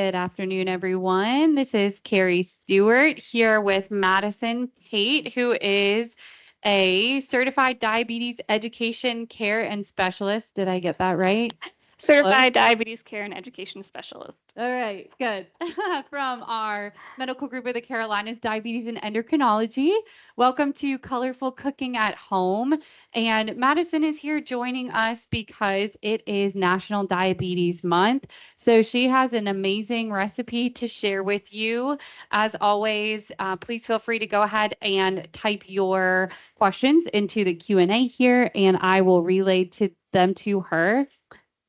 Good afternoon, everyone. This is Carrie Stewart here with Madison Pate, who is a certified diabetes education care and specialist. Did I get that right? Certified Diabetes Care and Education Specialist. All right, good. From our medical group of the Carolinas, Diabetes and Endocrinology. Welcome to Colorful Cooking at Home. And Madison is here joining us because it is National Diabetes Month. So she has an amazing recipe to share with you. As always, please feel free to go ahead and type your questions into the Q&A here, and I will relay them to her.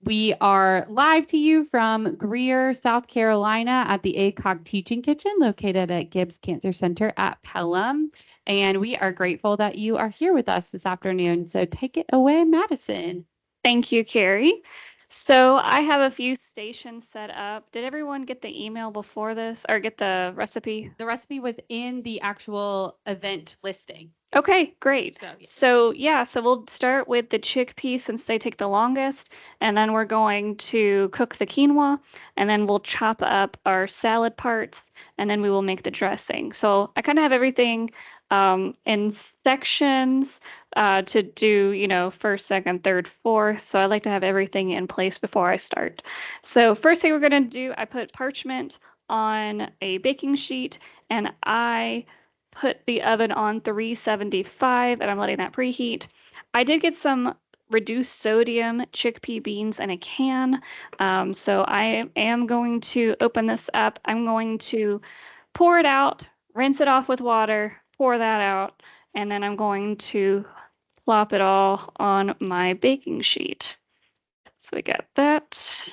We are live to you from Greer, South Carolina at the ACOG Teaching Kitchen located at Gibbs Cancer Center at Pelham. And we are grateful that you are here with us this afternoon. So take it away, Madison. Thank you, Carrie. So I have a few stations set up. Did everyone get the email before this or get the recipe? The recipe was in the actual event listing. Okay, great. So, yeah. So we'll start with the chickpeas since they take the longest, and then we're going to cook the quinoa, and then we'll chop up our salad parts, and then we will make the dressing. So I kind of have everything in sections to do, first, second, third, fourth. So I like to have everything in place before I start. So first thing we're going to do, I put parchment on a baking sheet, and I put the oven on 375 and I'm letting that preheat. I did get some reduced sodium chickpea beans in a can. So I am going to open this up. I'm going to pour it out, rinse it off with water, pour that out, and then I'm going to plop it all on my baking sheet. So we got that.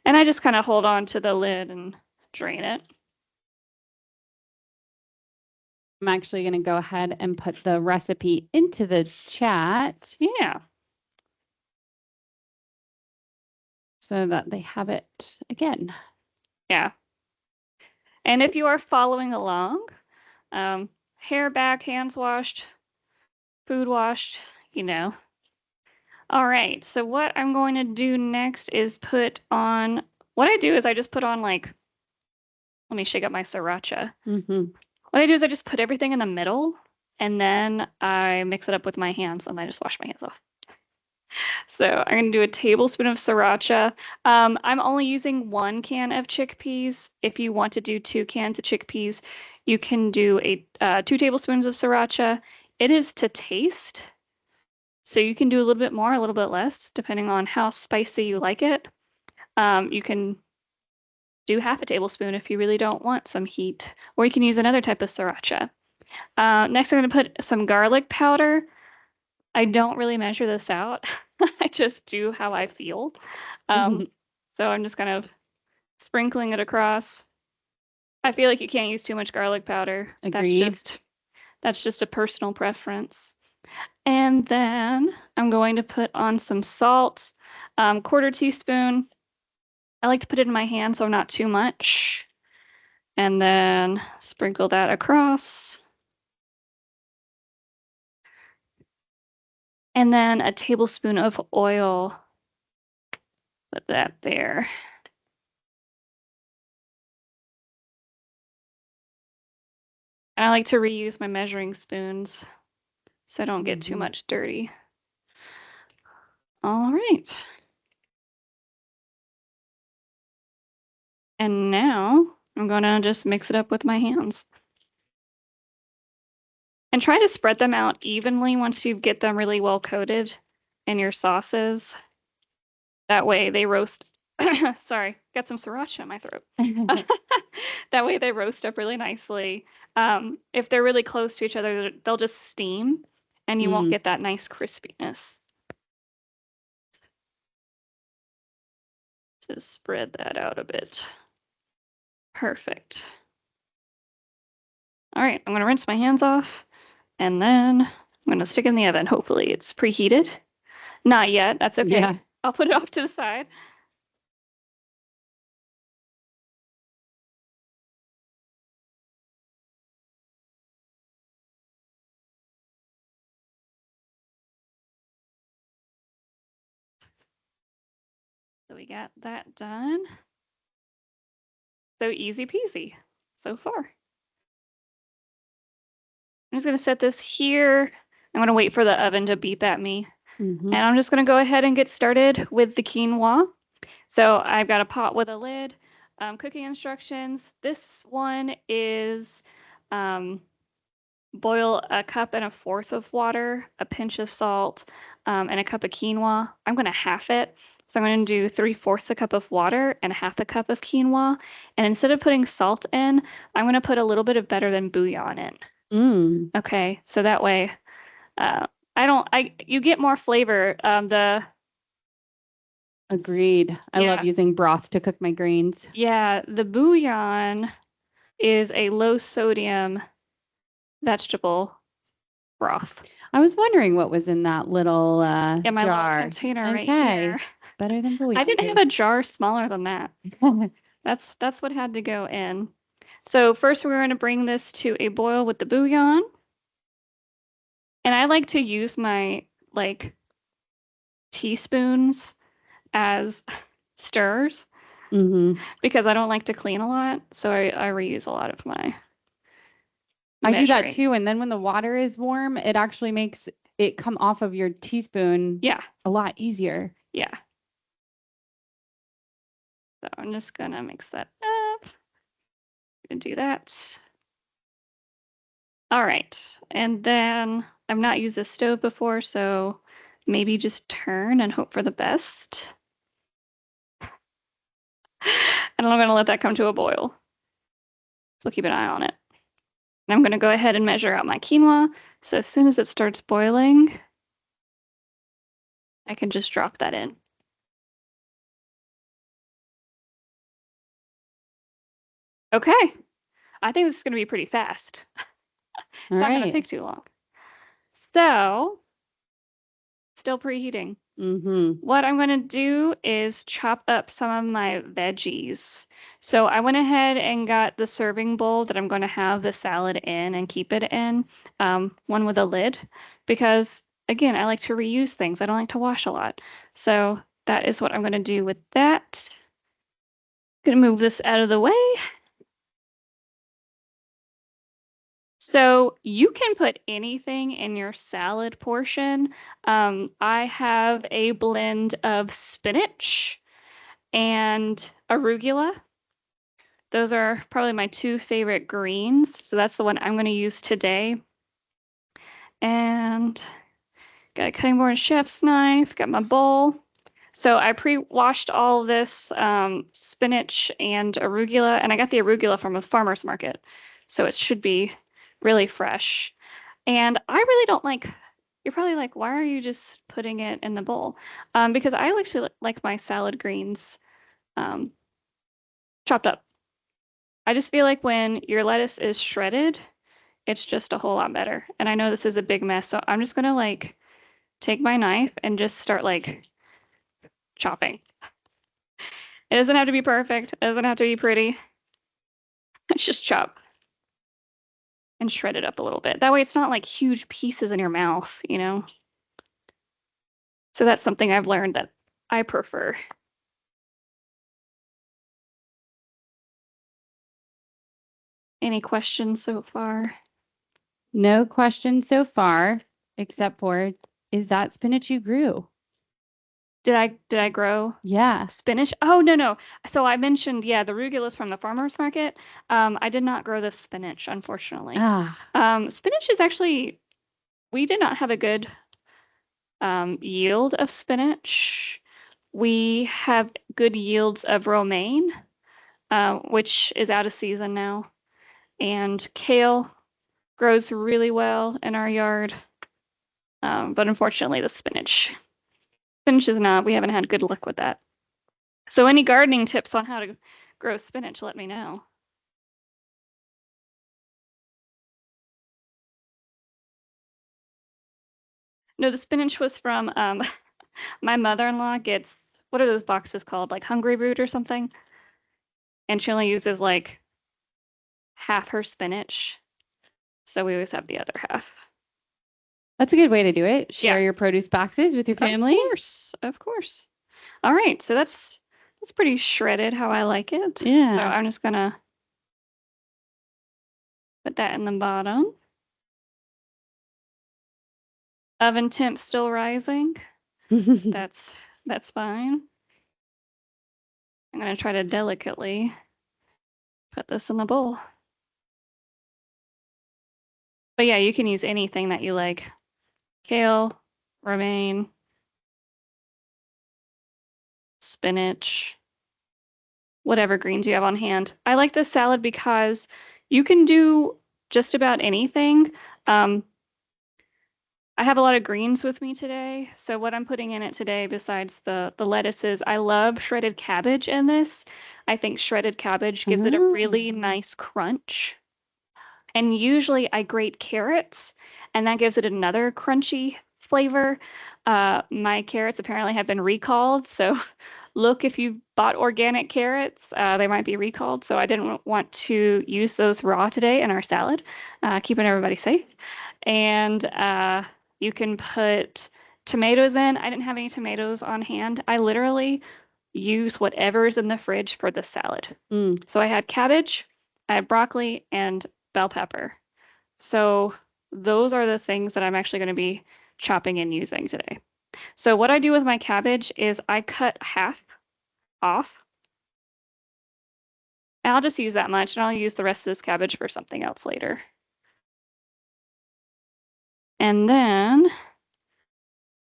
And I just kind of hold on to the lid and drain it. I'm actually going to go ahead and put the recipe into the chat. Yeah. So that they have it again. Yeah. And if you are following along, hair back, hands washed, food washed, you know. All right, so what I'm going to do next is what I do is I just put on let me shake up my sriracha. Mm-hmm. What I do is I just put everything in the middle and then I mix it up with my hands and I just wash my hands off. So I'm going to do a tablespoon of sriracha. I'm only using 1 can of chickpeas. If you want to do 2 cans of chickpeas, you can do 2 tablespoons of sriracha. It is to taste. So you can do a little bit more, a little bit less, depending on how spicy you like it. You can do half a tablespoon if you really don't want some heat, or you can use another type of sriracha. Next, I'm going to put some garlic powder. I don't really measure this out. I just do how I feel. So I'm just kind of sprinkling it across. I feel like you can't use too much garlic powder. Agreed. That's just a personal preference. And then I'm going to put on some salt, 1/4 teaspoon. I like to put it in my hand so not too much. And then sprinkle that across. And then a tablespoon of oil. Put that there. And I like to reuse my measuring spoons so I don't get too much dirty. All right. And now I'm going to just mix it up with my hands. And try to spread them out evenly once you get them really well coated in your sauces. That way they roast. Sorry, got some sriracha in my throat. That way they roast up really nicely. If they're really close to each other, they'll just steam and you won't get that nice crispiness. Just spread that out a bit. Perfect. All right, I'm going to rinse my hands off and then I'm going to stick it in the oven. Hopefully it's preheated. Not yet. That's okay. Yeah. I'll put it off to the side. So we got that done. So easy peasy so far. I'm just going to set this here. I'm going to wait for the oven to beep at me. Mm-hmm. And I'm just going to go ahead and get started with the quinoa. So I've got a pot with a lid. Cooking instructions. This one is boil 1.25 cups of water, a pinch of salt, and a cup of quinoa. I'm going to half it. So I'm going to do 3/4 cup of water and 1/2 cup of quinoa. And instead of putting salt in, I'm going to put a little bit of better than bouillon in. Mm. Okay, so that way, uh, you get more flavor. Agreed. I love Yeah, using broth to cook my grains. yeah, the bouillon is a low sodium vegetable broth I was wondering what was in that little in my little jar. container right Okay. here. Better than I didn't have bouillon. a jar smaller than that. That's what had to go in. So first we're going to bring this to a boil with the bouillon. And I like to use my like teaspoons as stirrers Mm-hmm. because I don't like to clean a lot. So I reuse a lot of my I do that measuring. too. And then when the water is warm, it actually makes it come off of your teaspoon Yeah, a lot easier. yeah. So I'm just gonna mix that up and do that. All right. And then I've not used this stove before, so maybe just turn and hope for the best. And I'm gonna let that come to a boil. So keep an eye on it. And I'm gonna go ahead and measure out my quinoa. So as soon as it starts boiling, I can just drop that in. Okay. I think this is gonna be pretty fast. All Not gonna right. take too long. So, still preheating. Mm-hmm. What I'm going to do is chop up some of my veggies. So I went ahead and got the serving bowl that I'm going to have the salad in and keep it in, one with a lid, because again, I like to reuse things. I don't like to wash a lot. So that is what I'm going to do with that. Going to move this out of the way. So you can put anything in your salad portion. I have a blend of spinach and arugula. Those are probably my two favorite greens. So that's the one I'm going to use today. And got a cutting board and chef's knife, got my bowl. So I pre-washed all this spinach and arugula, and I got the arugula from a farmer's market. So it should be really fresh. And I really don't like, you're probably like, why are you just putting it in the bowl? Because I actually like my salad greens um, chopped up. I just feel like when your lettuce is shredded, it's just a whole lot better. And I know this is a big mess, so I'm just gonna like take my knife and just start like chopping. It doesn't have to be perfect. It doesn't have to be pretty. It's just chop and shred it up a little bit. That way it's not like huge pieces in your mouth, you know? So that's something I've learned that I prefer. Any questions so far? No questions so far, except for is that spinach you grew? Did I grow Yeah. spinach? Oh, no. So I mentioned, yeah, the arugula's from the farmer's market. I did not grow the spinach, unfortunately. Ah. Spinach is actually, we did not have a good yield of spinach. We have good yields of romaine, which is out of season now. And kale grows really well in our yard. But unfortunately, the spinach is not, we haven't had good luck with that. So any gardening tips on how to grow spinach, let me know. No, the spinach was from my mother-in-law gets, what are those boxes called? Like Hungry Root or something? And she only uses like half her spinach. So we always have the other half. That's a good way to do it. Yeah, Share your produce boxes with your of family. course. Of course. All right, so that's It's pretty shredded how I like it. So Yeah. I'm just gonna put that in the bottom. Oven temp still rising. That's that's fine. I'm gonna try to delicately put this in the bowl. But yeah, you can use anything that you like. Kale, romaine, spinach, whatever greens you have on hand. I like this salad because you can do just about anything. Um, I have a lot of greens with me today, so what I'm putting in it today, besides the lettuces, I love shredded cabbage in this. I think shredded cabbage gives it a Oh. really nice crunch. And usually I grate carrots, and that gives it another crunchy flavor. My carrots apparently have been recalled, so look if you bought organic carrots, they might be recalled. So I didn't want to use those raw today in our salad, keeping everybody safe. And you can put tomatoes in. I didn't have any tomatoes on hand. I literally use whatever's in the fridge for the salad. Mm. So I had cabbage, I had broccoli, and bell pepper. So those are the things that I'm actually going to be chopping and using today. So what I do with my cabbage is I cut half off. And I'll just use that much, and I'll use the rest of this cabbage for something else later. And then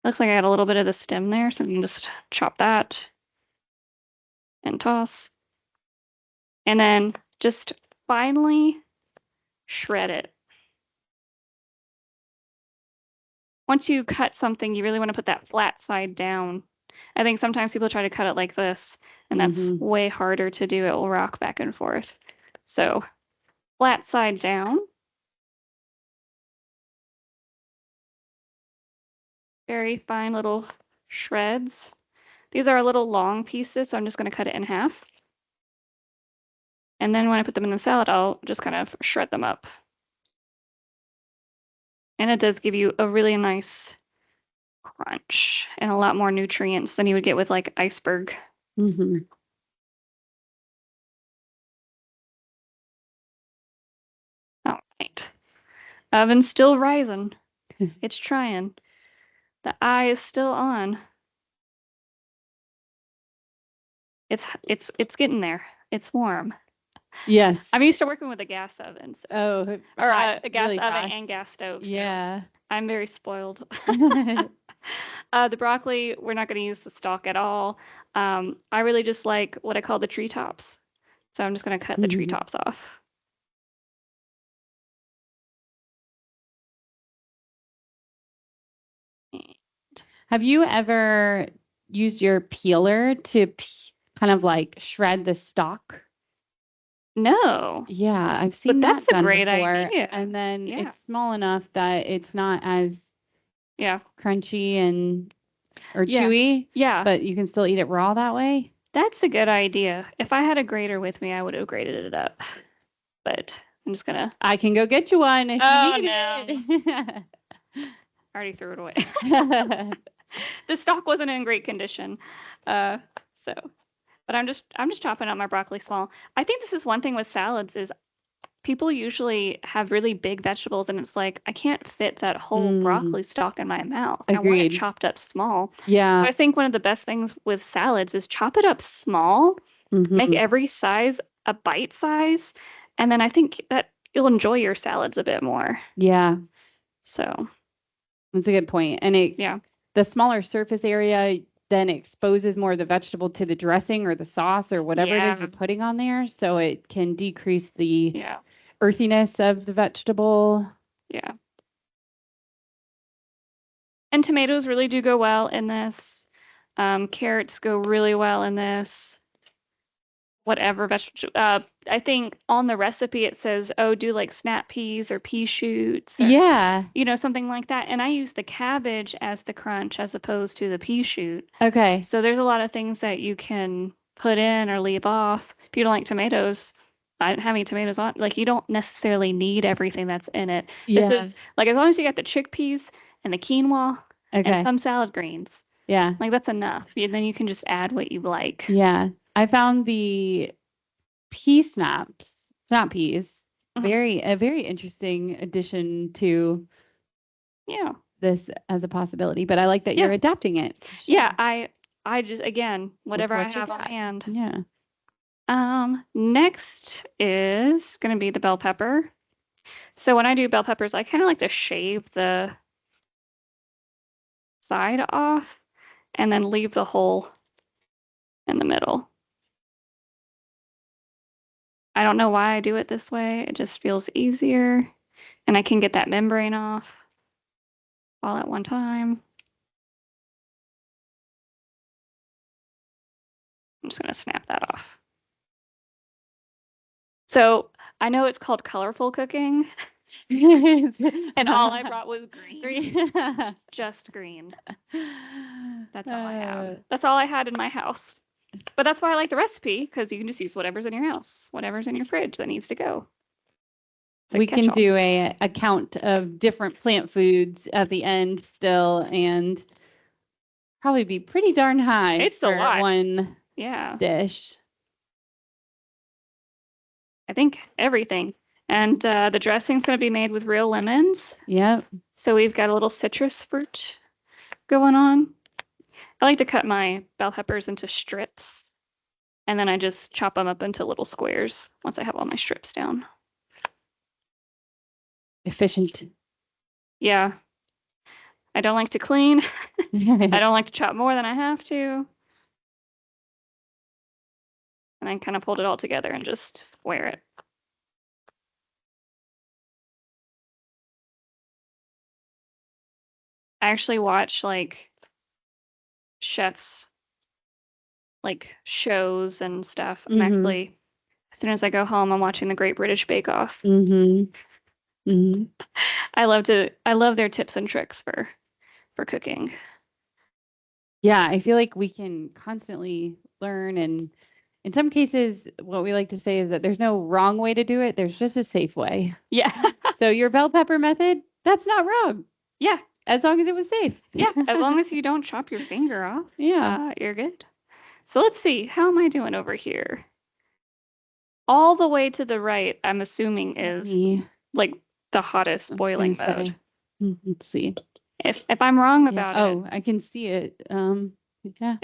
looks like I got a little bit of the stem there, so I can just chop that and toss. And then just finely shred it. Once you cut something, you really want to put that flat side down. I think sometimes people try to cut it like this, and that's Mm-hmm. way harder to do. It will rock back and forth. So flat side down, very fine little shreds. These are a little long pieces, so I'm just going to cut it in half. And then when I put them in the salad, I'll just kind of shred them up. And it does give you a really nice crunch and a lot more nutrients than you would get with like iceberg. Mm-hmm. All right. Oven's still rising. It's trying. The eye is still on. It's getting there. It's warm. Yes. I'm used to working with a gas oven, so, Oh, or hot, a gas really oven fast. and gas stove. So Yeah. I'm very spoiled. The broccoli, we're not going to use the stalk at all. I really just like what I call the treetops. So I'm just going to cut the Mhm. treetops off. Have you ever used your peeler to kind of like shred the stalk? No, Yeah, I've but seen that that's a done great before. idea. And then Yeah, it's small enough that it's not as yeah, crunchy and or yeah, chewy, yeah. but you can still eat it raw that way. That's a good idea. If I had a grater with me, I would have grated it up. But I'm just gonna. I can go get you one if you Oh need no, it. I already threw it away. The stalk wasn't in great condition. Uh, so, but I'm just chopping up my broccoli small. I think this is one thing with salads is people usually have really big vegetables and it's like I can't fit that whole Mm, broccoli stalk in my mouth. I want it agreed. chopped up small. So Yeah. I think one of the best things with salads is chop it up small, make Hmm. every size a bite size, and then I think that you'll enjoy your salads a bit more. Yeah, So, that's a good point. And yeah. the smaller surface area then exposes more of the vegetable to the dressing or the sauce or whatever it is Yeah. you're putting on there, so it can decrease the Yeah. earthiness of the vegetable. Yeah. And tomatoes really do go well in this. Carrots go really well in this. Whatever vegetable. I think on the recipe it says, oh, do like snap peas or pea shoots or, Yeah. something like that. And I use the cabbage as the crunch as opposed to the pea shoot. Okay. So there's a lot of things that you can put in or leave off. If you don't like tomatoes, I didn't have any tomatoes on. Like you don't necessarily need everything that's in it. This Yeah. is like as long as you got the chickpeas and the quinoa and Okay. some salad greens, Yeah. like that's enough. And then you can just add what you like. Yeah. I found the snap peas, Mhm. a very interesting addition to Yeah. this as a possibility. But I like that Yeah. you're adapting it. For Yeah, sure. I just again, With whatever I what you have on got. hand. Yeah. Next is gonna be the bell pepper. So when I do bell peppers, I kind of like to shave the side off and then leave the hole in the middle. I don't know why I do it this way. It just feels easier and I can get that membrane off all at one time. I'm just gonna snap that off. So I know it's called colorful cooking, and all I brought was green. Just green. That's all I have. That's all I had in my house. But that's why I like the recipe, because you can just use whatever's in your house, whatever's in your fridge that needs to go. It's a We can catch-all. do a count of different plant foods at the end still, and probably be pretty darn high It's a for lot. one Yeah, dish. I think everything. And the dressing's going to be made with real lemons. Yep. So we've got a little citrus fruit going on. I like to cut my bell peppers into strips, and then I just chop them up into little squares once I have all my strips down. Efficient. Yeah, I don't like to clean. I don't like to chop more than I have to. And then kind of fold it all together and just square it. I actually watch like chefs like shows and stuff. I'm Mm-hmm. actually, as soon as I go home, I'm watching the Great British Bake Off. Mm-hmm. Mm-hmm. I love their tips and tricks for cooking. Yeah, I feel like we can constantly learn, and in some cases, what we like to say is that there's no wrong way to do it. There's just a safe way. Yeah. So your bell pepper method, that's not wrong, Yeah. as long as it was safe. Yeah. As long as you don't chop your finger off, Yeah. you're good. So let's see, how am I doing over here? All the way to the right, I'm assuming is Me, like the hottest I was boiling gonna mode. say. Let's see. If I'm wrong Yeah. about it, Oh, I can see it. Yeah.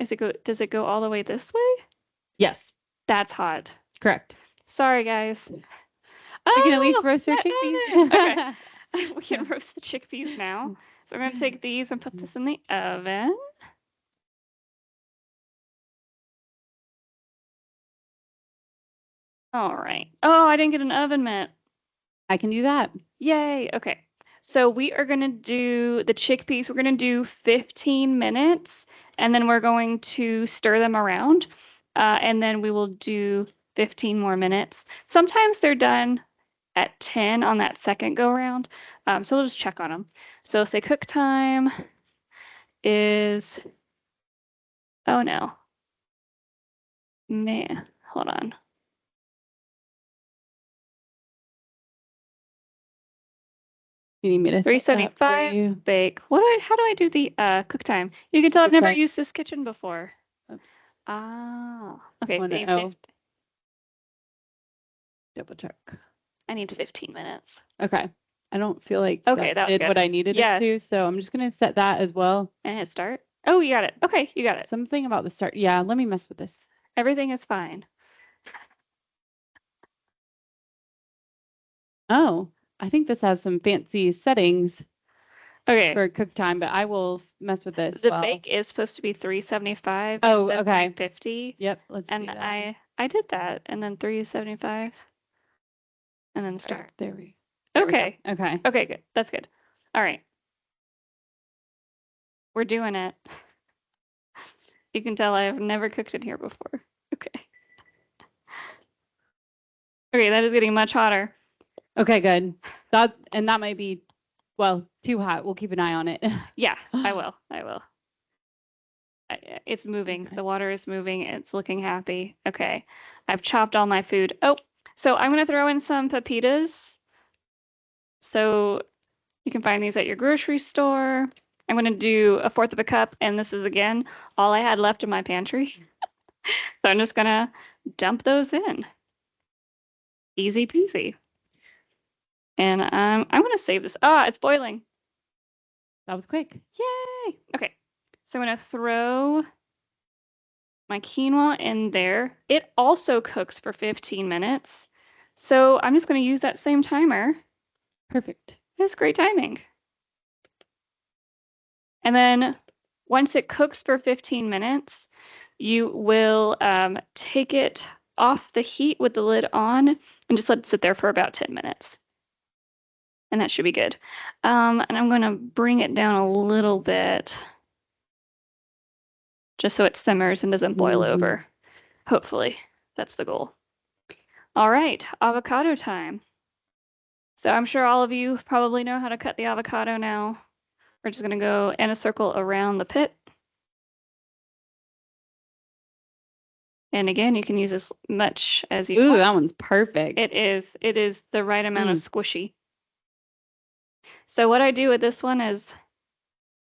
does it go all the way this way? Yes. That's hot. Correct. Sorry, guys. We can at least Oh, roast our okay. chickpeas. We can roast the chickpeas now. So we're going to take these and put this in the oven. All right. Oh, I didn't get an oven mitt. I can do that. Yay. Okay. So we are going to do the chickpeas. We're going to do 15 minutes, and then we're going to stir them around. And then we will do 15 more minutes. Sometimes they're done at 10 on that second go around. So we'll just check on them. So say cook time is, oh no, man, hold on. You need me to set that for 375 you? bake. How do I do the cook time? You can tell I've This never way. used this kitchen before. Oops. Ah, okay. Oh, double check. I need 15 minutes. Okay. I don't feel like Okay, that that was did good. what I needed it Yeah, to, so I'm just gonna set that as well. and hit start. Oh, you got it. Okay, you got it. Something about the start. Yeah, let me mess with this. Everything is fine. Oh, I think this has some fancy settings Okay, for cook time, but I will mess with this the while. bake is supposed to be 375. Oh, instead of okay. 350. Yep, let's do And that. I did that, and then 375, and then start. There we Okay. go. Okay. Okay, good. That's good. All right. We're doing it. You can tell I've never cooked in here before. Okay. Okay, that is getting much hotter. Okay, good. That might be, well, too hot. We'll keep an eye on it. Yeah, I will. I will. It's moving. Okay. The water is moving. It's looking happy. Okay. I've chopped all my food. Oh, so I'm going to throw in some pepitas. So you can find these at your grocery store. I'm going to do 1/4 of a cup, and this is again all I had left in my pantry. So I'm just gonna dump those in. Easy peasy. And I'm gonna save this. Ah, it's boiling. That was quick. Yay! Okay, so I'm gonna throw my quinoa in there. It also cooks for 15 minutes. So I'm just gonna use that same timer. Perfect. It's great timing. And then once it cooks for 15 minutes, you will take it off the heat with the lid on and just let it sit there for about 10 minutes. And that should be good. And I'm going to bring it down a little bit just so it simmers and doesn't boil over. Hopefully, that's the goal. All right, avocado time. So I'm sure all of you probably know how to cut the avocado now. We're just going to go in a circle around the pit. And again, you can use as much as you Ooh, want. that one's perfect. It is. It is the right amount of squishy. So what I do with this one is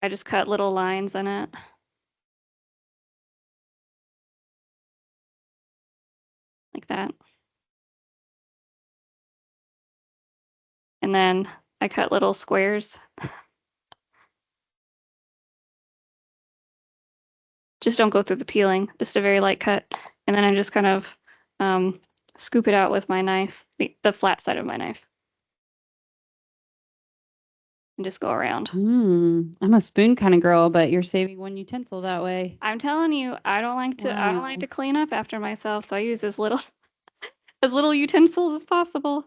I just cut little lines in it. Like that. And then I cut little squares. Just don't go through the peeling, just a very light cut. And then I just kind of scoop it out with my knife, the flat side of my knife. And just go around. I'm a spoon kind of girl, but you're saving one utensil that way. I'm telling you, I don't like to clean up after myself, so I use as little utensils as possible.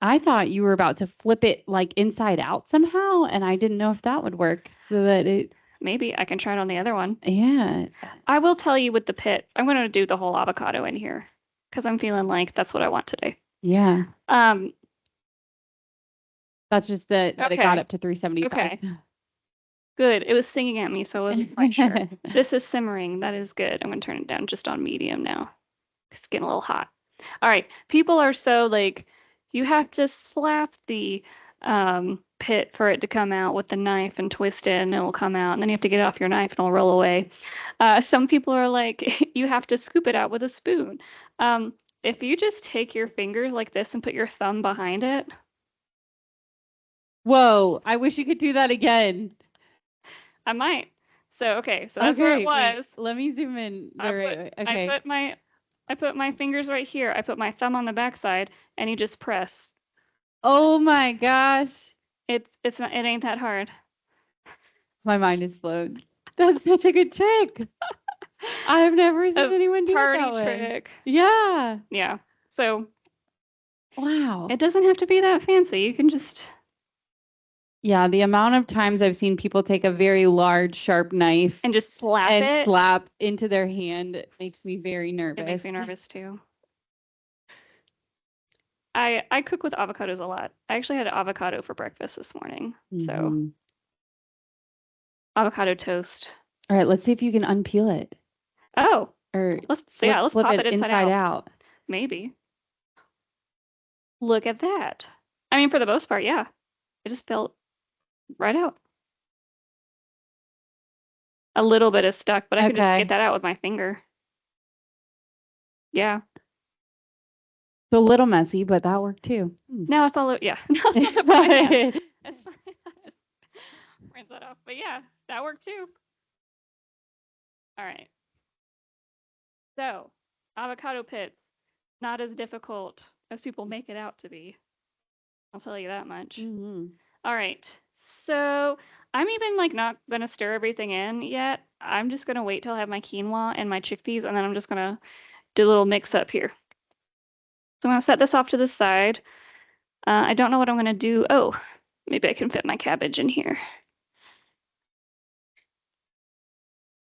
I thought you were about to flip it like inside out somehow, and I didn't know if that would work so that it. Maybe I can try it on the other one. Yeah. I will tell you with the pit, I'm going to do the whole avocado in here because I'm feeling like that's what I want today. Yeah. Um, That's just that it got up to 375. Okay. Good. It was singing at me, so I wasn't quite sure. This is simmering. That is good. I'm going to turn it down just on medium now. It's getting a little hot. All right. People are so like, you have to slap the pit for it to come out with the knife and twist it and it will come out. And then you have to get it off your knife and it'll roll away. Some people are like, you have to scoop it out with a spoon. If you just take your fingers like this and put your thumb behind it. Whoa, I wish you could do that again. I might. So, okay, so that's where it was. Wait, let me zoom in the right way. Okay. I put my fingers right here. I put my thumb on the backside and you just press. Oh my gosh. It ain't that hard. My mind is blown. That's such a good trick. I've never seen anyone do it that way. Party trick. Yeah. Yeah. So wow. It doesn't have to be that fancy. You can just. Yeah, the amount of times I've seen people take a very large, sharp knife and just slap into their hand makes me very nervous. It makes me nervous too. I cook with avocados a lot. I actually had avocado for breakfast this morning. So avocado toast. All right, let's see if you can unpeel it. Oh. Or let's pop it inside out. Maybe. Look at that. I mean, for the most part, yeah. It just felt right out. A little bit is stuck, but I can just get that out with my finger. Yeah. It's a little messy, but that worked too. Now it's all, yeah. It's fine. Rinse that off. But yeah, that worked too. All right. So, avocado pits, not as difficult as people make it out to be. I'll tell you that much. All right. So, I'm even like not going to stir everything in yet. I'm just going to wait till I have my quinoa and my chickpeas, and then I'm just going to do a little mix up here. So, I'm going to set this off to the side. I don't know what I'm going to do. Oh, maybe I can fit my cabbage in here.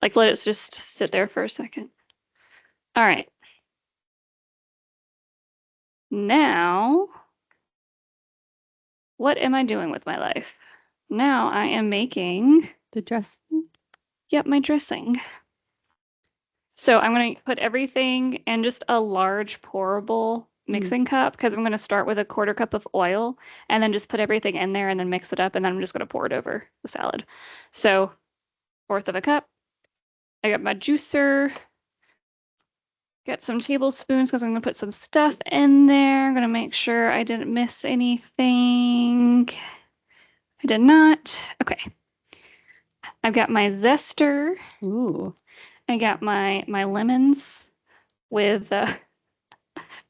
Like, let it just sit there for a second. All right. Now, what am I doing with my life? Now I am making the dressing. Yep, my dressing. So I'm going to put everything in just a large pourable mixing cup because I'm going to start with a 1/4 cup of oil and then just put everything in there and then mix it up and then I'm just going to pour it over the salad. So 1/4 of a cup. I got my juicer. Get some tablespoons because I'm going to put some stuff in there. I'm going to make sure I didn't miss anything. I did not. Okay. I've got my zester. Ooh. I got my lemons with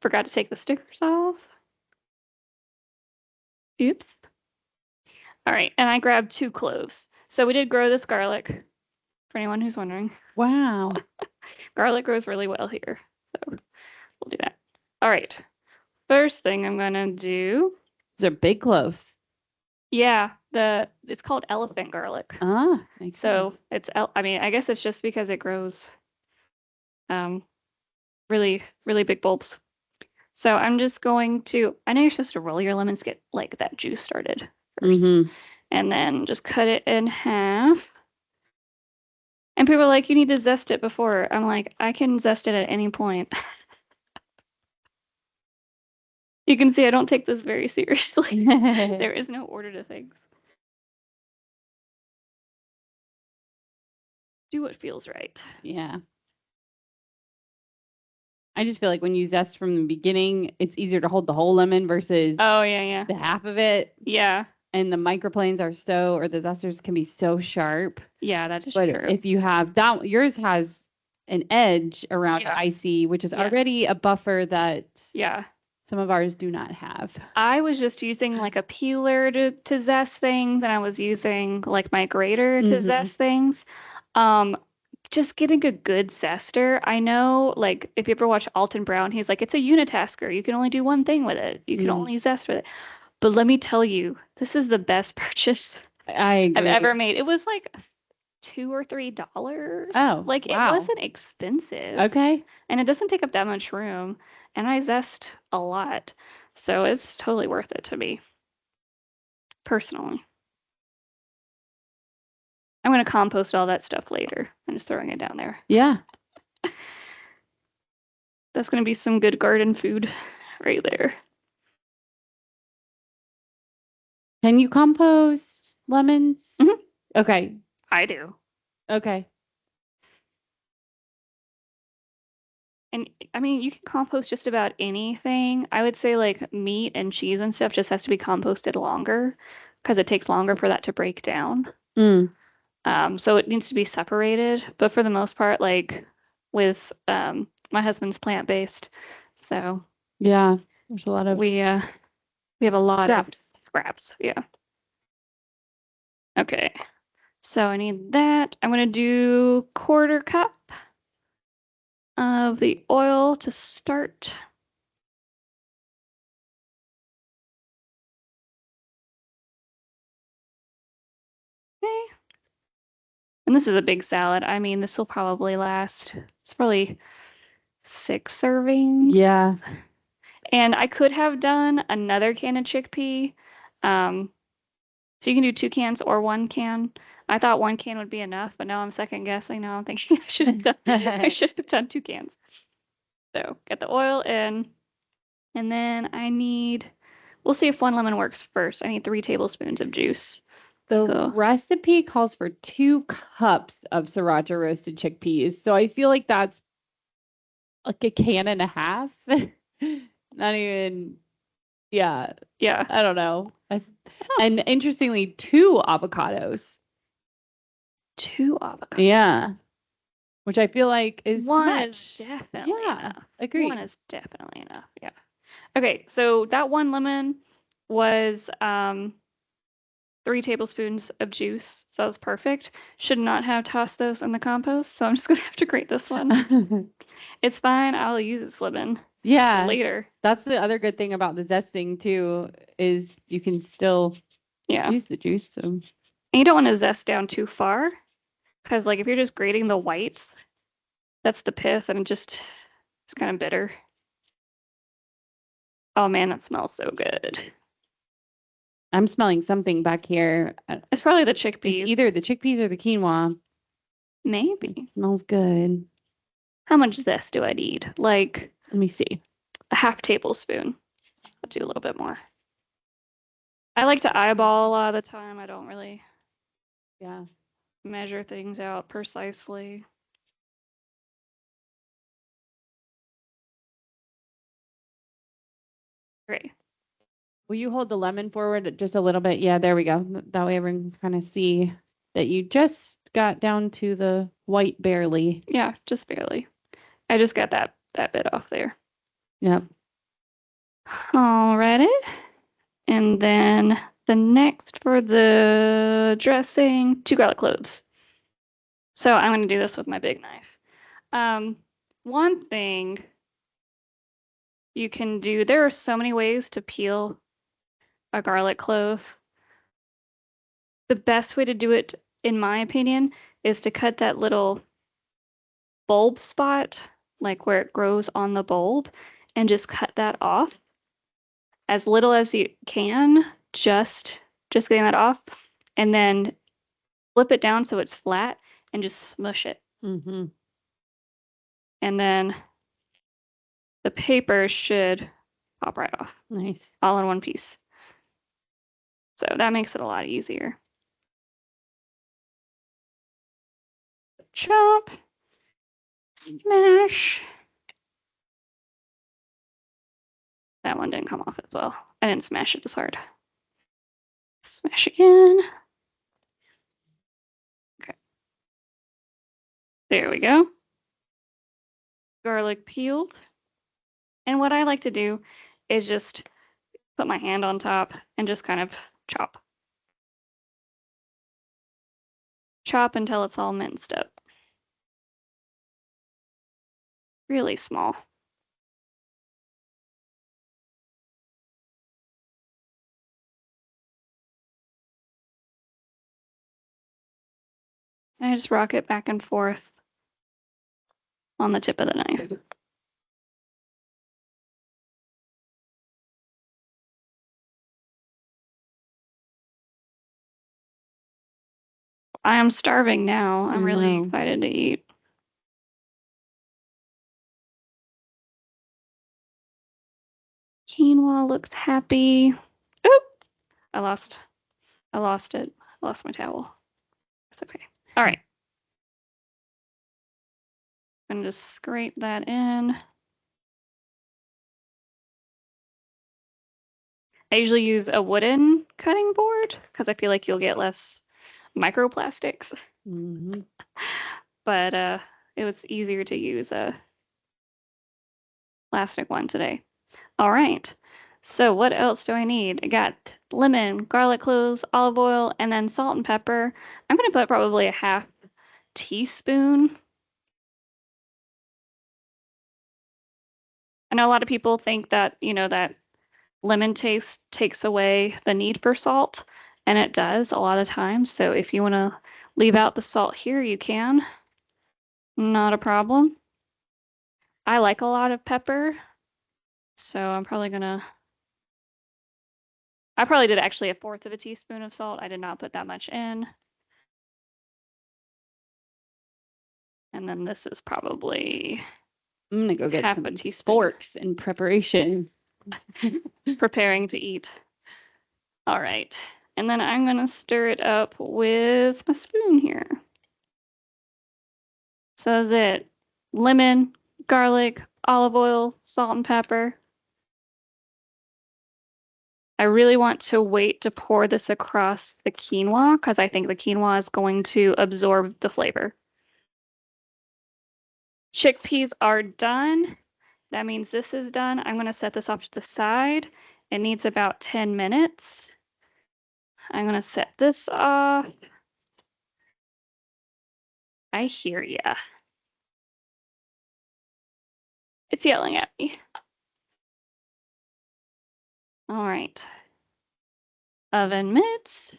forgot to take the stickers off. Oops. All right, and I grabbed 2 cloves. So we did grow this garlic, for anyone who's wondering. Wow. Garlic grows really well here, so we'll do that. All right. First thing I'm gonna do, These are big cloves. yeah, it's called elephant garlic. Ah, makes sense. So I mean, I guess it's just because it grows um really, really big bulbs. So I'm just going to, I know you're supposed to roll your lemons, get like that juice started first, Mm-hmm. and then just cut it in half. And people are like, you need to zest it before. I'm like, I can zest it at any point. You can see I don't take this very seriously. There is no order to things. Do what feels right. Yeah. I just feel like when you zest from the beginning, it's easier to hold the whole lemon versus Oh, yeah. the half of it. Yeah. And the microplanes are or the zesters can be so sharp. Yeah, that is But true. if you have that, yours has an edge around Yeah. icy, which is Yeah. already a buffer that Yeah. some of ours do not have. I was just using like a peeler to zest things, and I was using like my grater to zest things. Just getting a good zester. I know, like, if you ever watch Alton Brown, he's like, it's a unitasker. You can only do one thing with it. You can only zest with it. But let me tell you, this is the best purchase I I've agree. ever made. It was like $2 or $3. Oh, Like, it wow. wasn't expensive. Okay. And it doesn't take up that much room. And I zest a lot. So it's totally worth it to me, personally. I'm going to compost all that stuff later. I'm just throwing it down there. Yeah. That's going to be some good garden food right there. Can you compost lemons? Mhm. Okay. I do. Okay. And I mean, you can compost just about anything. I would say like meat and cheese and stuff just has to be composted longer because it takes longer for that to break down. Mm. So it needs to be separated. But for the most part, like with my husband's plant-based, so Yeah. There's a lot of we have a lot of scraps. Yeah. Okay. So I need that. I'm gonna do 1/4 cup of the oil to start. Okay. And this is a big salad. I mean, this will probably last, it's probably 6 servings. Yeah. And I could have done another can of chickpea. So you can do 2 cans or 1 can. I thought 1 can would be enough, but now I'm second guessing. Now I'm thinking I should have done I should have done 2 cans. So get the oil in, and then we'll see if 1 lemon works first. I need 3 tablespoons of juice. The So recipe calls for 2 cups of sriracha roasted chickpeas. So I feel like that's like a can and a half. Not even, yeah, yeah. I don't know. And interestingly, 2 avocados. 2 avocados. Yeah. Which I feel like is too 1 is much. definitely Yeah, enough. agreed. 1 is definitely enough. Yeah. Okay, so that 1 lemon was 3 tablespoons of juice. So that was perfect. Should not have tossed those in the compost, so I'm just gonna have to grate this one. It's fine. I'll use this lemon Yeah, later. that's the other good thing about the zesting too, is you can still Yeah. use the juice. So And you don't want to zest down too far, because like if you're just grating the whites, that's the pith, and it's kind of bitter. Oh man, that smells so good. I'm smelling something back here. It's probably the It's chickpeas. either the chickpeas or the quinoa. Maybe. Smells good. How much zest do I need? Like Let me see. a half tablespoon. I'll do a little bit more. I like to eyeball a lot of the time. I don't really Yeah. measure things out precisely. Great. Will you hold the lemon forward just a little bit? Yeah, there we go. That way everyone can kind of see that you just got down to the white barely. Yeah, just barely. I just got that bit off there. Yep. Alrighty. And then the next for the dressing, 2 garlic cloves. So I'm going to do this with my big knife. One thing you can do, there are so many ways to peel a garlic clove. The best way to do it, in my opinion, is to cut that little bulb spot, like where it grows on the bulb, and just cut that off as little as you can, just getting that off, and then flip it down so it's flat and just smush it. Mm-hmm. And then the paper should pop right off, Nice. all in one piece. So that makes it a lot easier. Chop, smash. That one didn't come off as well. I didn't smash it as hard. Smash again. Okay. There we go. Garlic peeled. And what I like to do is just put my hand on top and just kind of chop. Chop until it's all minced up. Really small. And I just rock it back and forth on the tip of the knife. I am starving now. I'm really excited to eat. Quinoa looks happy. Oop! I lost it. I lost my towel. It's okay. All right. I'm gonna just scrape that in. I usually use a wooden cutting board because I feel like you'll get less microplastics. Mm-hmm. But it was easier to use a plastic one today. All right. So what else do I need? I got lemon, garlic cloves, olive oil, and then salt and pepper. I'm going to put probably a half teaspoon. I know a lot of people think that, that lemon taste takes away the need for salt, and it does a lot of times. So if you want to leave out the salt here, you can. Not a problem. I like a lot of pepper, so I probably did actually a fourth of a teaspoon of salt. I did not put that much in. And then this is probably I'm gonna go get half some a teaspoon. forks in preparation. Preparing to eat. All right. And then I'm gonna stir it up with a spoon here. So is it lemon, garlic, olive oil, salt and pepper? I really want to wait to pour this across the quinoa because I think the quinoa is going to absorb the flavor. Chickpeas are done. That means this is done. I'm going to set this off to the side. It needs about 10 minutes. I'm going to set this off. I hear ya. It's yelling at me. All right. Oven mitts.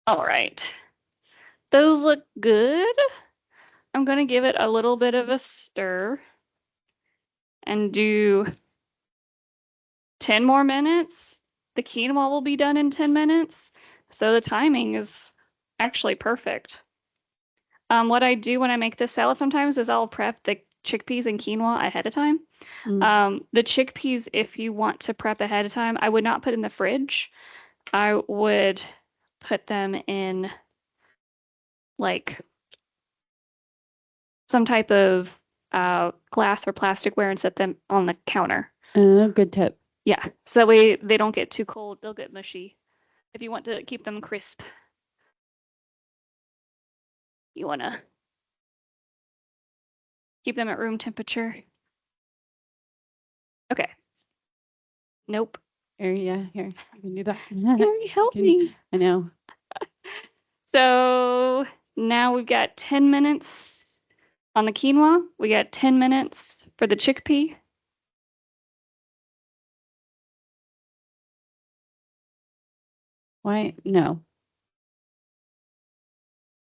All right. Those look good. I'm going to give it a little bit of a stir and do 10 more minutes. The quinoa will be done in 10 minutes. So the timing is actually perfect. What I do when I make this salad sometimes is I'll prep the chickpeas and quinoa ahead of time. The chickpeas, if you want to prep ahead of time, I would not put in the fridge. I would put them in like some type of glass or plasticware and set them on the counter. Good tip. Yeah, so that way they don't get too cold. They'll get mushy. If you want to keep them crisp, you want to keep them at room temperature. Okay. Nope. Here, yeah, here. You can do that. Harry, help me. I know. So now we've got 10 minutes on the quinoa. We got 10 minutes for the chickpea. Why? No.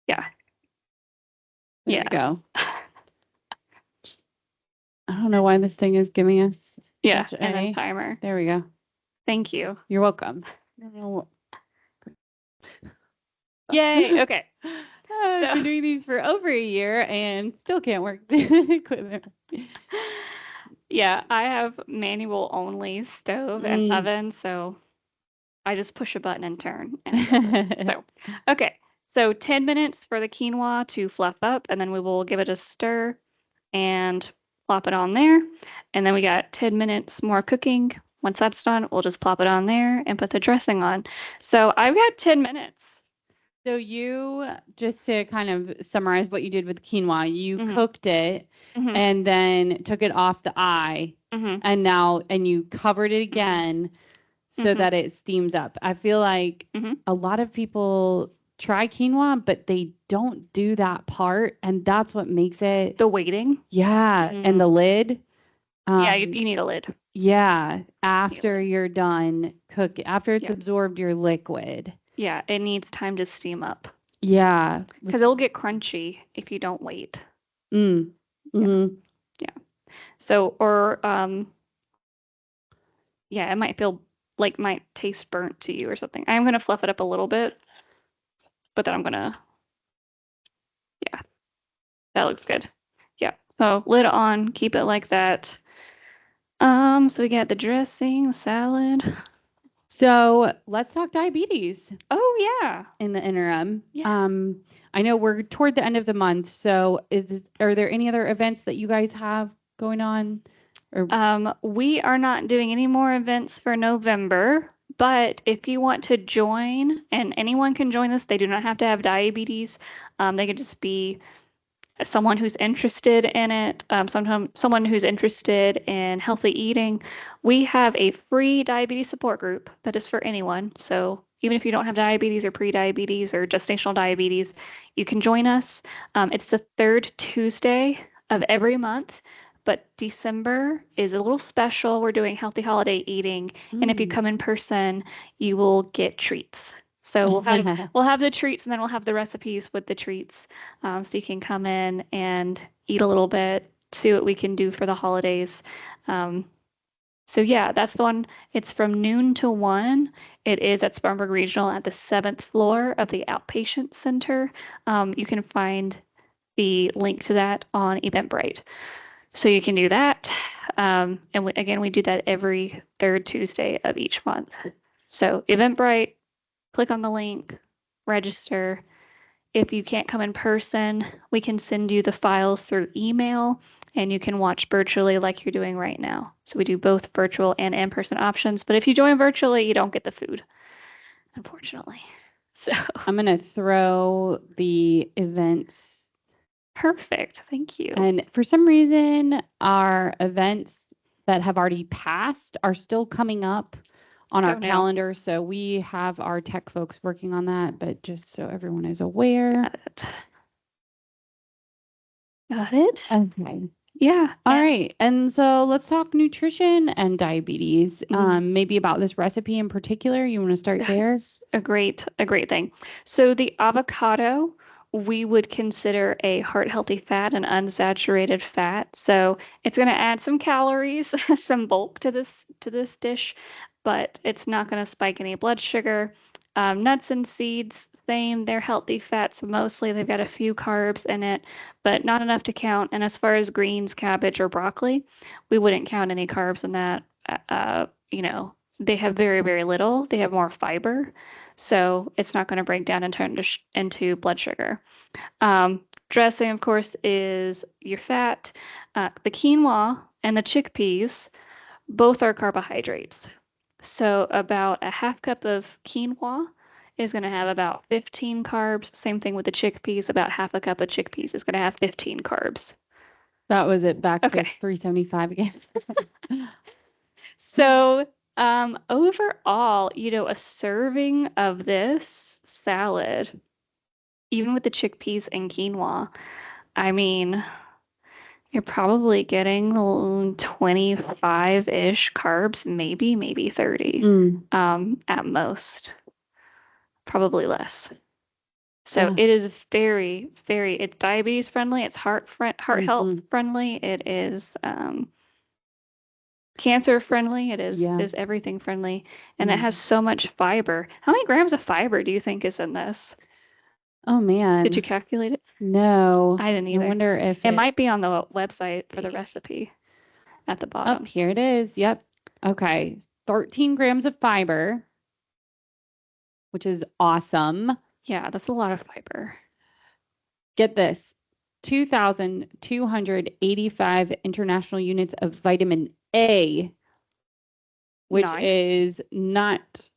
Yeah. There Yeah. we go. I don't know why this thing is giving us Yeah, such and then a timer. There we go. Thank you. You're welcome. I don't know what... Yay. Okay. I've been doing these for over a year and still can't work the equipment. Yeah, I have manual only stove and oven, so I just push a button and turn. So, okay. So 10 minutes for the quinoa to fluff up, and then we will give it a stir and plop it on there. And then we got 10 minutes more cooking. Once that's done, we'll just plop it on there and put the dressing on. So I've got 10 minutes. So you, just to kind of summarize what you did with quinoa, you cooked it and then took it off the eye and you covered it again so that it steams up. I feel like a lot of people try quinoa, but they don't do that part, and that's what makes it The waiting. Yeah, and the lid. Yeah, you need a lid. Yeah, after you're done after it's absorbed your liquid. Yeah, it needs time to steam up. Yeah. Because it'll get crunchy if you don't wait. Mm. Mm-hmm. Yeah. So, or yeah, it might feel like might taste burnt to you or something. I'm gonna fluff it up a little bit, but then I'm gonna, yeah, that looks good. Yeah. So lid on, keep it like that. So we got the dressing, salad. So let's talk diabetes. Oh yeah. In the interim. Yeah. I know we're toward the end of the month, so are there any other events that you guys have going on? Or we are not doing any more events for November, but if you want to join, and anyone can join this, they do not have to have diabetes. They could just be someone who's interested in it, sometimes someone who's interested in healthy eating. We have a free diabetes support group that is for anyone. So even if you don't have diabetes or pre-diabetes or gestational diabetes, you can join us. It's the third Tuesday of every month, but December is a little special. We're doing healthy holiday eating, and if you come in person, you will get treats. So we'll have the treats, and then we'll have the recipes with the treats, so you can come in and eat a little bit, see what we can do for the holidays. So yeah, that's the one. It's from noon to 1. It is at Spartanburg Regional at the 7th floor of the outpatient center. You can find the link to that on Eventbrite. So you can do that. And again, we do that every third Tuesday of each month. So Eventbrite, click on the link, register. If you can't come in person, we can send you the files through email and you can watch virtually like you're doing right now. So we do both virtual and in-person options. But if you join virtually, you don't get the food, unfortunately. So I'm going to throw the events. Perfect. Thank you. And for some reason, our events that have already passed are still coming up on our calendar. So we have our tech folks working on that, but just so everyone is aware. Got it. Okay. Yeah. All right. And so let's talk nutrition and diabetes. Maybe about this recipe in particular. You want to start there? That's a great thing. So the avocado, we would consider a heart healthy fat, an unsaturated fat. So it's going to add some calories, some bulk to this dish, but it's not going to spike any blood sugar. Nuts and seeds, same. They're healthy fats mostly. They've got a few carbs in it, but not enough to count. And as far as greens, cabbage, or broccoli, we wouldn't count any carbs in that. They have very, very little. They have more fiber, so it's not going to break down and turn into blood sugar. Dressing, of course, is your fat. The quinoa and the chickpeas both are carbohydrates. So about a half cup of quinoa is going to have about 15 carbs. Same thing with the chickpeas. About half a cup of chickpeas is going to have 15 carbs. That was it back to Okay. 375 again. So overall, a serving of this salad, even with the chickpeas and quinoa, I mean, you're probably getting 25-ish carbs, maybe 30, at most, probably less. So it is very, it's diabetes friendly. It's heart health friendly. It is cancer friendly. It is everything friendly, and it has so much fiber. How many grams of fiber do you think is in this? Oh man. Did you calculate it? No. I didn't either. I wonder if it might be on the website for the recipe at the bottom. Here it is. Yep. Okay. 13 grams of fiber, which is awesome. Yeah, that's a lot of fiber. Get this. 2,285 international units of vitamin A, which is not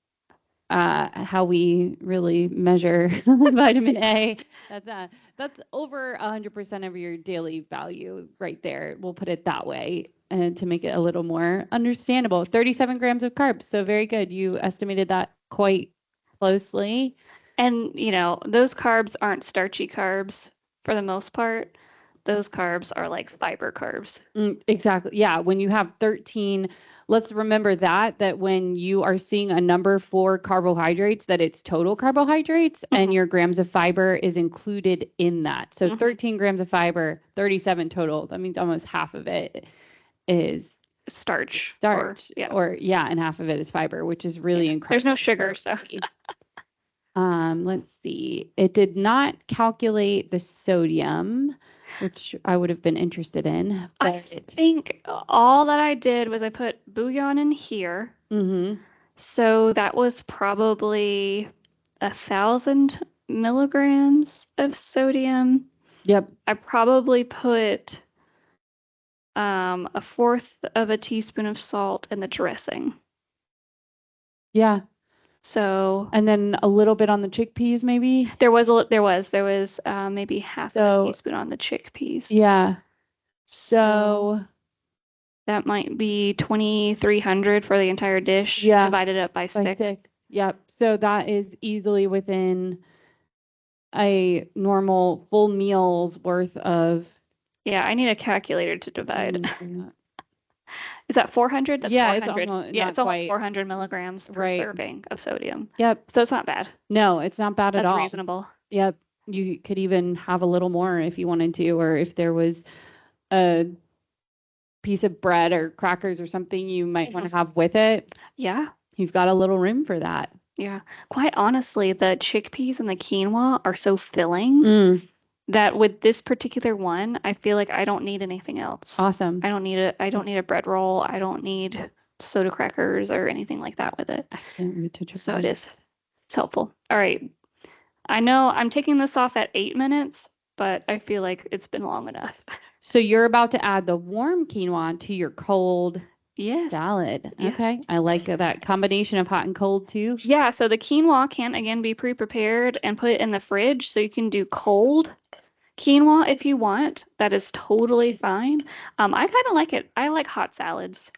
how we really measure vitamin A. That's over 100% of your daily value right there. We'll put it that way, and to make it a little more understandable. 37 grams of carbs. So very good. You estimated that quite closely. And those carbs aren't starchy carbs for the most part. Those carbs are like fiber carbs. Exactly. Yeah. When you have 13, let's remember that when you are seeing a number for carbohydrates, that it's total carbohydrates and your grams of fiber is included in that. So 13 grams of fiber, 37 total. That means almost half of it is starch. And half of it is fiber, which is really incredible. There's no sugar, so. Let's see. It did not calculate the sodium, which I would have been interested in. But I think all that I did was I put bouillon in here. So that was probably 1,000 milligrams of sodium. Yep. I probably put a fourth of a teaspoon of salt in the dressing. Yeah. So. And then a little bit on the chickpeas, maybe? There was maybe half a teaspoon on the chickpeas. Yeah. So that might be 2,300 for the entire dish. Yeah. Divided up by stick. Yep. So that is easily within a normal full meal's worth of. Yeah, I need a calculator to divide. Is that 400? That's 400. It's almost 400 milligrams per serving of sodium. Yep. So it's not bad. No, it's not bad at all. That's reasonable. Yep. You could even have a little more if you wanted to, or if there was a piece of bread or crackers or something you might want to have with it. Yeah. You've got a little room for that. Yeah. Quite honestly, the chickpeas and the quinoa are so filling that with this particular one, I feel like I don't need anything else. Awesome. I don't need a bread roll. I don't need soda crackers or anything like that with it. So it's helpful. All right. I know I'm taking this off at 8 minutes, but I feel like it's been long enough. So you're about to add the warm quinoa to your cold salad. Yeah. Okay. I like that combination of hot and cold too. Yeah. So the quinoa can again be pre-prepared and put in the fridge. So you can do cold quinoa if you want. That is totally fine. I kind of like it. I like hot salads.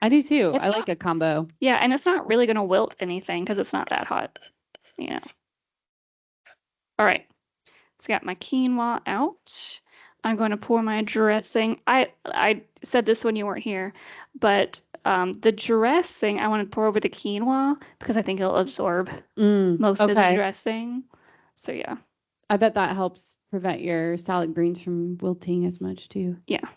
I do too. I like a combo. Yeah, and it's not really going to wilt anything because it's not that hot. All right. It's got my quinoa out. I'm going to pour my dressing. I said this when you weren't here, but the dressing I want to pour over the quinoa because I think it'll absorb most of the dressing. So yeah. I bet that helps prevent your salad greens from wilting as much too. Yeah.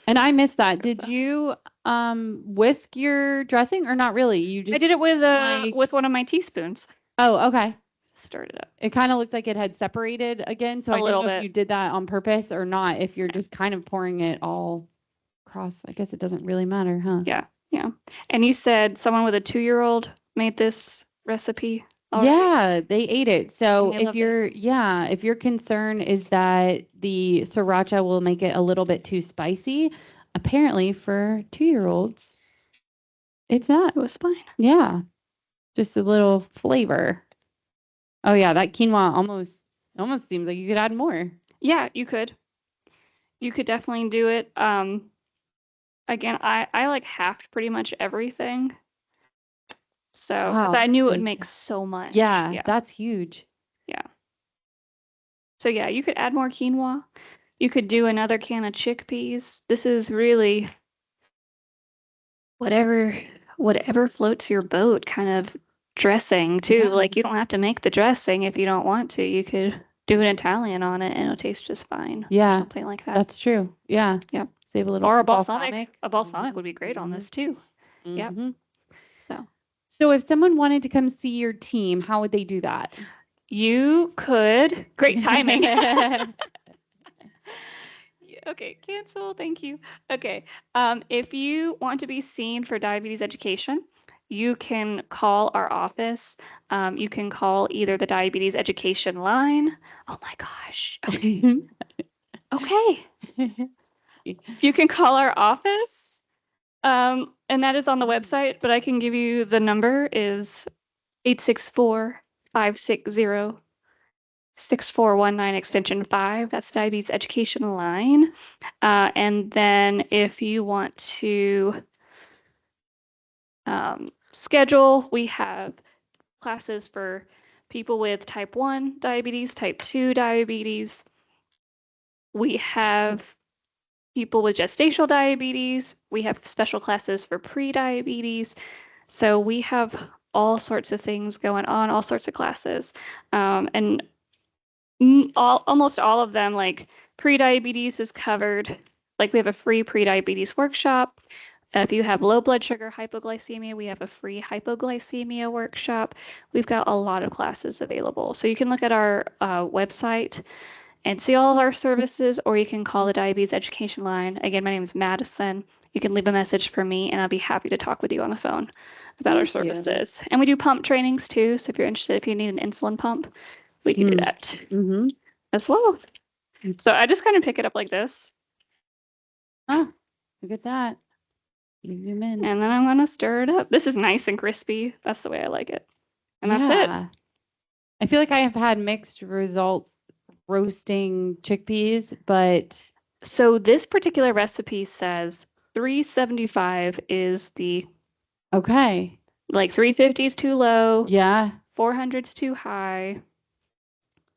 And I missed that. Did you whisk your dressing or not really? I did it with one of my teaspoons. Oh, okay. Stirred it up. It kind of looked like it had separated again, so I don't know if you did that on purpose or not. If you're just kind of pouring it all across, I guess it doesn't really matter, huh? Yeah. And you said someone with a 2-year-old made this recipe. already. Yeah, they ate it. And So they loved it. if your concern is that the sriracha will make it a little bit too spicy, apparently for 2-year-olds, it's not. It was fine. Yeah, just a little flavor. Oh yeah, that quinoa almost seems like you could add more. Yeah, you could. You could definitely do it. Again, I like halved pretty much everything. So, 'cause Wow, I knew it would good make job. so much. Yeah, Yeah. that's huge. Yeah. So yeah, you could add more quinoa. You could do another can of chickpeas. This is really whatever whatever floats your boat kind of dressing too. Yeah, Like you don't have to make the dressing if you don't want to. You could do an Italian on it and it'll taste just fine or yeah, something like that. that's true. Yeah, Yep. save a little Or balsamic. a balsamic would be great on Mm-hmm. this too. Yep. Mm-hmm. So So if someone wanted to come see your team, how would they do that? you could, great timing. Okay, cancel. Thank you. Okay. If you want to be seen for diabetes education, you can call our office. You can call either the diabetes education line. Oh my gosh. Okay. Okay. You can call our office. And that is on the website, but I can give you the number is 864-560-6419 extension 5. That's diabetes education line. And then if you want to schedule, we have classes for people with type 1 diabetes, type 2 diabetes. We have people with gestational diabetes. We have special classes for pre-diabetes. So we have all sorts of things going on, all sorts of classes. And almost all of them, like pre-diabetes is covered. Like we have a free pre-diabetes workshop. If you have low blood sugar hypoglycemia, we have a free hypoglycemia workshop. We've got a lot of classes available. So you can look at our website and see all of our services, or you can call the diabetes education line. Again, my name is Madison. You can leave a message for me, and I'll be happy to talk with you on the phone about our Thank you. services. And we do pump trainings too. So if you're interested, if you need an insulin pump, we can do that Mm-hmm. as well. So I just kind of pick it up like this, Oh, look at that. Zoom in. and then I'm gonna stir it up. This is nice and crispy. That's the way I like it. And that's it. Yeah. I feel like I have had mixed results roasting chickpeas, but So this particular recipe says 375 is the okay. like 350 is too low, Yeah. 400 is too high,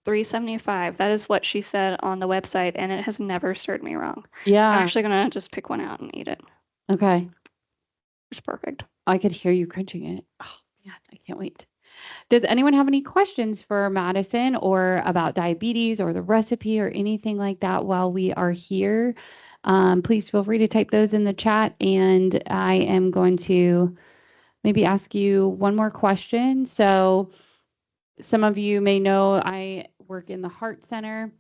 375. That is what she said on the website, and it has never served me wrong. I'm Yeah. actually gonna just pick one out and eat it. Okay. It's perfect. I could hear you crunching it. Oh, man, I can't wait. Does anyone have any questions for Madison or about diabetes or the recipe or anything like that while we are here? Please feel free to type those in the chat, and I am going to maybe ask you one more question. So, some of you may know I work in the Heart Center.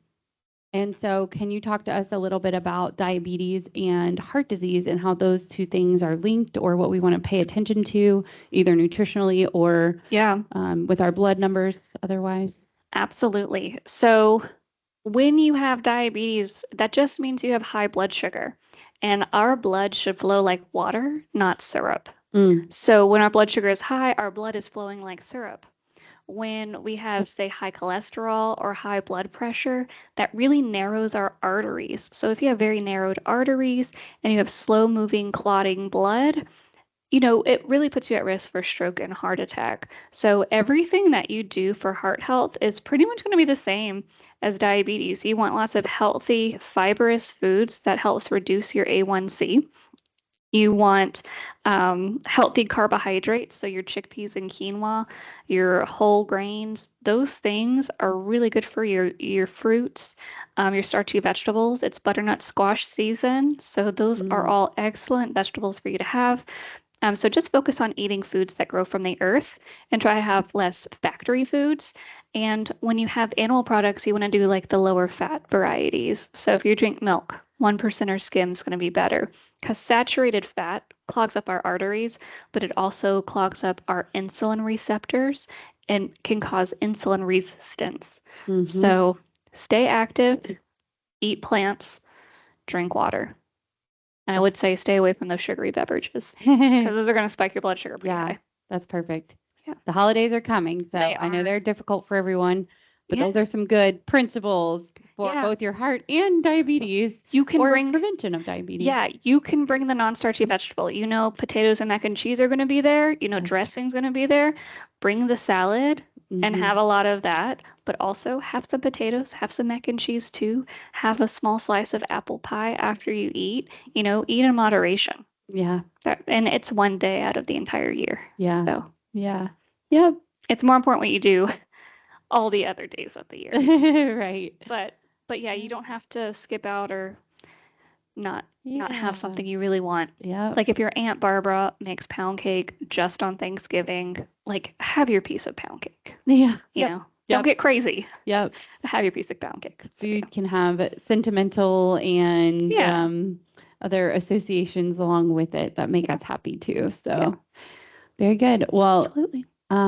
And so, can you talk to us a little bit about diabetes and heart disease and how those two things are linked or what we want to pay attention to, either nutritionally or Yeah, with our blood numbers otherwise? absolutely. So when you have diabetes, that just means you have high blood sugar. And our blood should flow like water, not syrup. Mm, So when our blood sugar is high, our blood is flowing like syrup. When we have, say, high cholesterol or high blood pressure, that really narrows our arteries. So if you have very narrowed arteries and you have slow moving clotting blood, it really puts you at risk for stroke and heart attack. So everything that you do for heart health is pretty much going to be the same as diabetes. You want lots of healthy, fibrous foods that helps reduce your A1C. You want healthy carbohydrates, so your chickpeas and quinoa, your whole grains. Those things are really good for your fruits, your starchy vegetables. It's butternut squash season, so those are mm, all excellent vegetables for you to have. So just focus on eating foods that grow from the earth and try to have less factory foods. And when you have animal products, you want to do like the lower fat varieties. So if you drink milk, 1% or skim is going to be better because saturated fat clogs up our arteries, but it also clogs up our insulin receptors and can cause insulin resistance. Hmm. So stay active, eat plants, drink water. And I would say stay away from those sugary beverages because those are going to spike your blood sugar pretty Yeah, high. that's perfect. Yeah, The holidays are coming, so they I know are. they're difficult for everyone, but Yeah, those are some good principles for yeah. both your heart and diabetes You can or bring, prevention of diabetes. yeah, you can bring the non-starchy vegetable. You know, potatoes and mac and cheese are going to be there. You know, That's dressing's going to be there. Bring the salad true. and Hmm. have a lot of that, but also have some potatoes, have some mac and cheese too. Have a small slice of apple pie after you eat. You know, eat in moderation. Yeah, And it's one day out of the entire year. yeah, So, yeah. Yep. it's more important what you do all the other days of the year. Right. But yeah, you Yeah. don't have to skip out or not have Yeah. something you really want. Yep. Like if your Aunt Barbara makes pound cake just on Thanksgiving, like have your piece of pound cake. Yeah. You Yep. know, don't Yep. get crazy. Yep. Have your piece of pound cake. So yeah. Food can have sentimental and Yeah, other associations along with it that make yeah, us happy too. yeah, So very good. Well, absolutely.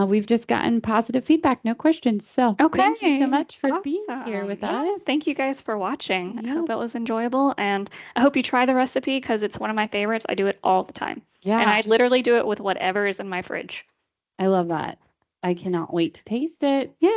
we've just gotten positive feedback, no questions. So thank you so Okay, much for being here awesome. with Yeah, us. thank you guys for watching. I Yep. hope it was enjoyable, and I hope you try the recipe because it's one of my favorites. I do it all the time, and Yeah, I literally do it with whatever is in my fridge. I love that. I cannot wait to taste it. Yeah.